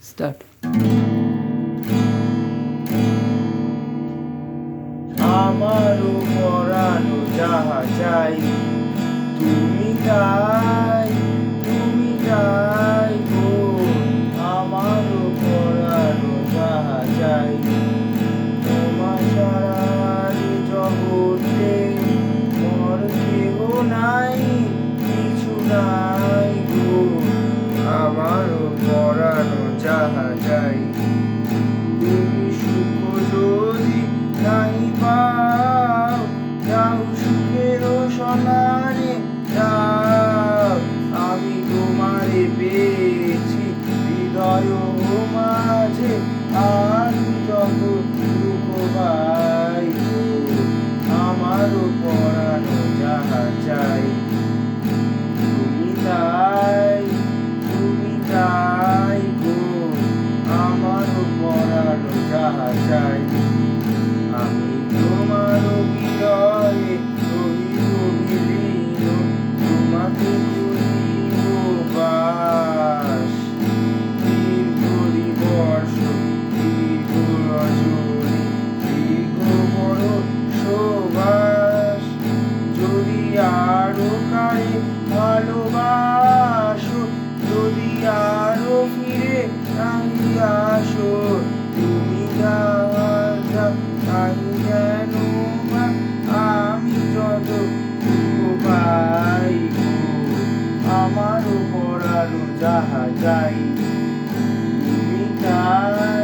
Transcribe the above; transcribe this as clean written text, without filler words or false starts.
Start. আমারও পরানো যাহা চাই তুমি তাই, তুমি তাই গো। আমারও পরানো যাহা চাই তোমার ছাড়া এ জগতে মোর কেহ নাই, কিছু নাই গো। আমারও পরানো যাহা চাই তুমি সুখ যদি নাই পাও, যাও সুখের সন্ধানে যাও। আমি তোমারে পেয়েছি হৃদয় মাঝে, আমি যত দুঃখ পাই গো। আমারও পরানো যাহা চাই তুমি তাই, তুমি তাই গো। আমারও পরানো যাহা চাই আমি তোমার বিরহে রহিব বিলীন, তোমাকে করিব বাস। দীর্ঘ দিবস, দীর্ঘ রজনী, দীর্ঘ বরষবাস। যদি আরো কারে ভালোবাসো, যদি আরো ফিরে নাহি আসো, তুমি তাই যেন আমি যত দুঃখ পাই গো। আমারও পরানো যাহা চাই তুমি তাই।